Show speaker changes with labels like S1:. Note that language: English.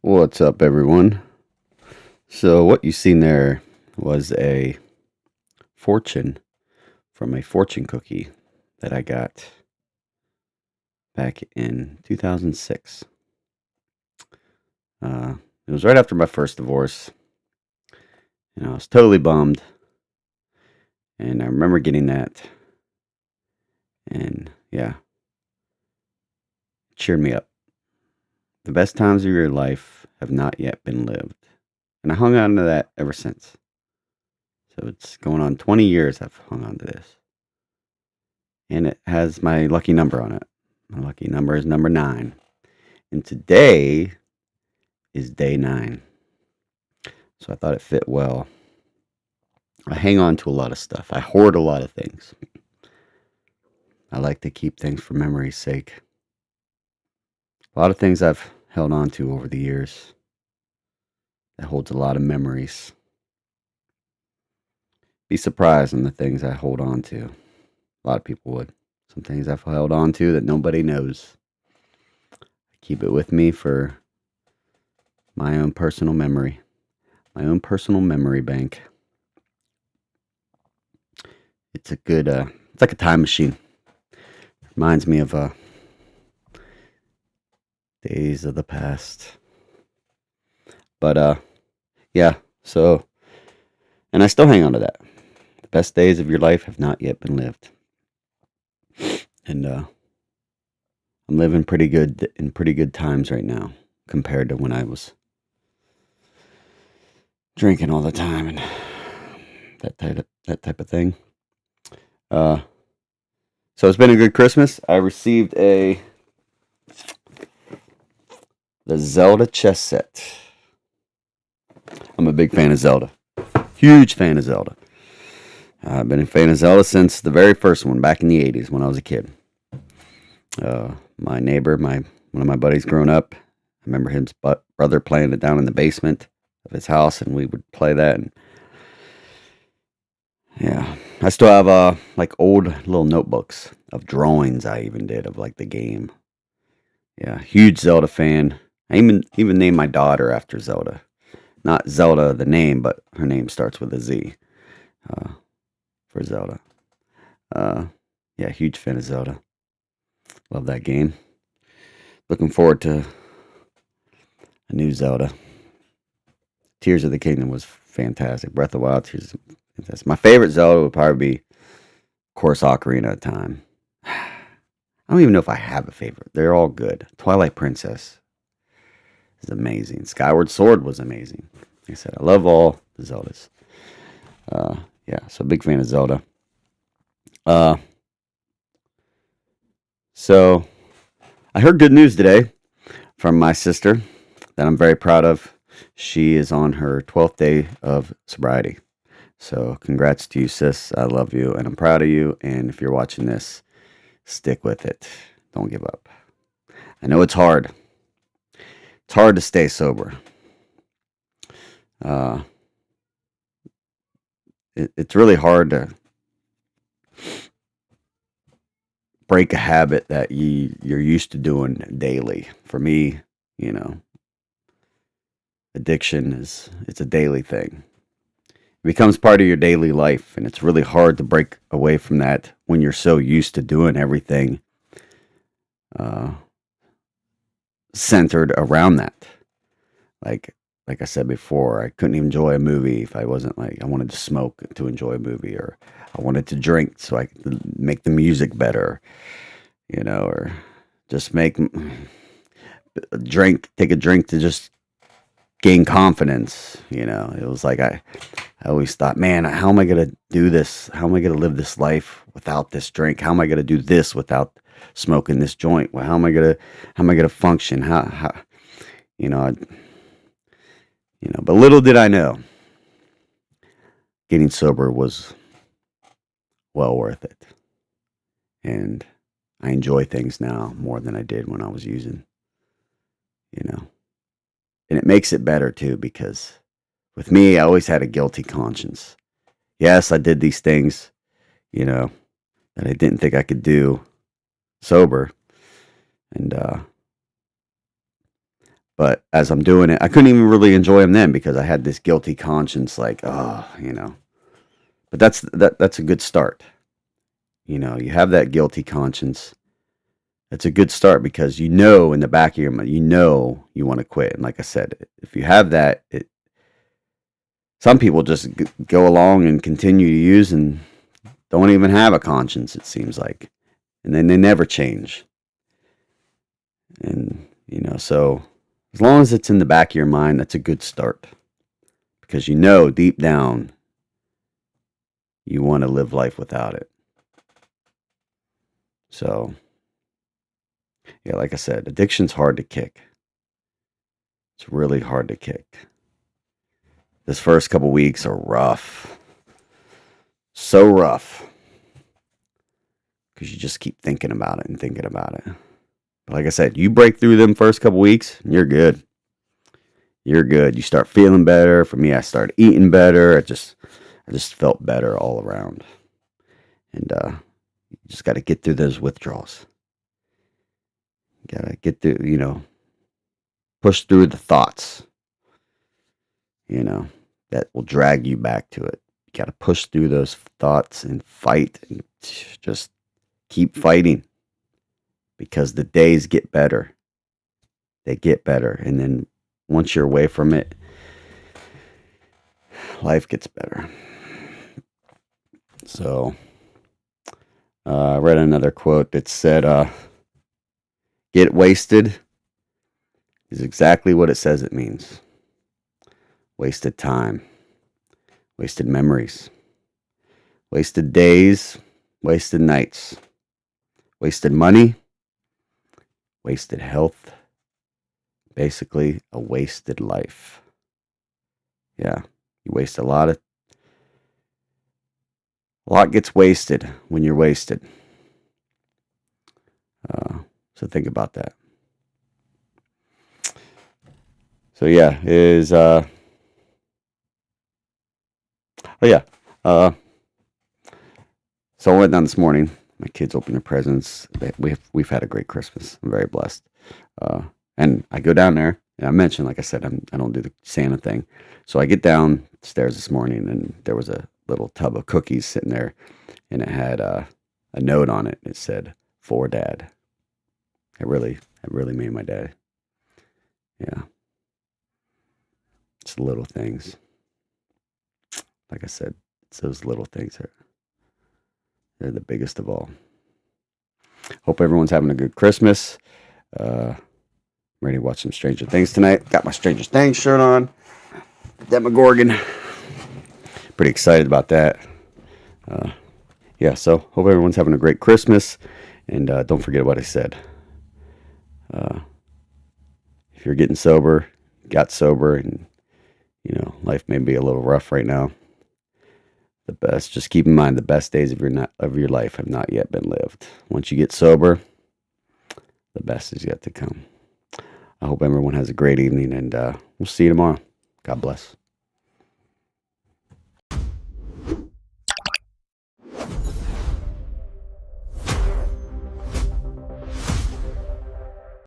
S1: What's up, everyone? So, what you seen there was a fortune from a fortune cookie that I got back in 2006. It was right after my first divorce, and I was totally bummed. And I remember getting that, and yeah, it cheered me up. The best times of your life have not yet been lived. And I hung on to that ever since. So, it's going on 20 years I've hung on to this. And it has my lucky number on it. My lucky number is number 9. And today is day 9. So I thought it fit well. I hang on to a lot of stuff. I hoard a lot of things. I like to keep things for memory's sake. A lot of things I've held on to over the years. That holds a lot of memories. Be surprised on the things I hold on to. A lot of people would. Some things I've held on to that nobody knows. I keep it with me for my own personal memory. My own personal memory bank. It's a good, it's like a time machine. Reminds me of days of the past. But yeah, so, and I still hang on to that. The best days of your life have not yet been lived. And I'm living pretty good in pretty good times right now compared to when I was drinking all the time and that type of thing. So it's been a good Christmas. I received the Zelda chess set. I'm a big fan of Zelda. Huge fan of Zelda. I've been a fan of Zelda since the very first one back in the 80s when I was a kid. My neighbor, one of my buddies growing up, I remember his brother playing it down in the basement of his house, and we would play that. And yeah, I still have like old little notebooks of drawings I even did of like the game. Yeah, huge Zelda fan. I even named my daughter after Zelda. Not Zelda the name, but her name starts with a Z. For Zelda. Yeah, huge fan of Zelda. Love that game. Looking forward to a new Zelda. Tears of the Kingdom was fantastic. Breath of the Wild, Tears of fantastic. My favorite Zelda would probably be, of course, Ocarina of Time. I don't even know if I have a favorite. They're all good. Twilight Princess is amazing. Skyward Sword was amazing. Like I said, I love all the Zeldas. Yeah, so big fan of Zelda. So I heard good news today from my sister that I'm very proud of. She is on her 12th day of sobriety. So congrats to you, sis. I love you and I'm proud of you. And if you're watching this, stick with it. Don't give up. I know it's hard. It's hard to stay sober. It's really hard to break a habit that you're used to doing daily. For me, addiction it's a daily thing. It becomes part of your daily life, and it's really hard to break away from that when you're so used to doing everything centered around that. Like I said before, I couldn't enjoy a movie if I wasn't like I wanted to smoke to enjoy a movie, or I wanted to drink so I could make the music better, or just take a drink to just gain confidence. It was like I always thought, man, how am I gonna do this? How am I gonna live this life without this drink? How am I gonna do this without smoking this joint? Well, how am I gonna function? How but little did I know, getting sober was well worth it. And I enjoy things now more than I did when I was using, and it makes it better too, because with me, I always had a guilty conscience. Yes, I did these things, that I didn't think I could do sober. And, But as I'm doing it, I couldn't even really enjoy them then because I had this guilty conscience, like, oh, you know. But that's a good start. You know, you have that guilty conscience. It's a good start because you know in the back of your mind, you know you want to quit. And like I said, if you have that, some people just go along and continue to use and don't even have a conscience, it seems like. And then they never change. And, you know, so as long as it's in the back of your mind, that's a good start. Because you know deep down you want to live life without it. So, yeah, like I said, addiction's hard to kick. It's really hard to kick. This first couple weeks are rough. So rough. Because you just keep thinking about it and thinking about it. But like I said, you break through them first couple weeks, you're good. You're good. You start feeling better. For me, I started eating better. I just felt better all around. And you just got to get through those withdrawals. You got to get through, you know, push through the thoughts, you know, that will drag you back to it. You got to push through those thoughts and fight and just keep fighting because the days get better. They get better. And then once you're away from it, life gets better. So, I read another quote that said, get wasted is exactly what it says it means. Wasted time, wasted memories, wasted days, wasted nights, wasted money, wasted health, basically a wasted life. Yeah, you waste a lot gets wasted when you're wasted. So think about that. So yeah, so I went down this morning. My kids opened their presents. We've had a great Christmas. I'm very blessed. And I go down there, and I mentioned, like I said, I don't do the Santa thing. So I get downstairs this morning, and there was a little tub of cookies sitting there, and it had a note on it. It said, "For Dad." It really made my day. Yeah, it's the little things. Like I said, it's those little things that they're the biggest of all. Hope everyone's having a good Christmas. I'm ready to watch some Stranger Things tonight. Got my Stranger Things shirt on. Demogorgon. Pretty excited about that. Yeah, so hope everyone's having a great Christmas. And don't forget what I said. If you're getting sober, got sober, and you know life may be a little rough right now, just keep in mind the best days of your life have not yet been lived. Once you get sober, the best is yet to come. I hope everyone has a great evening, and we'll see you tomorrow. God bless.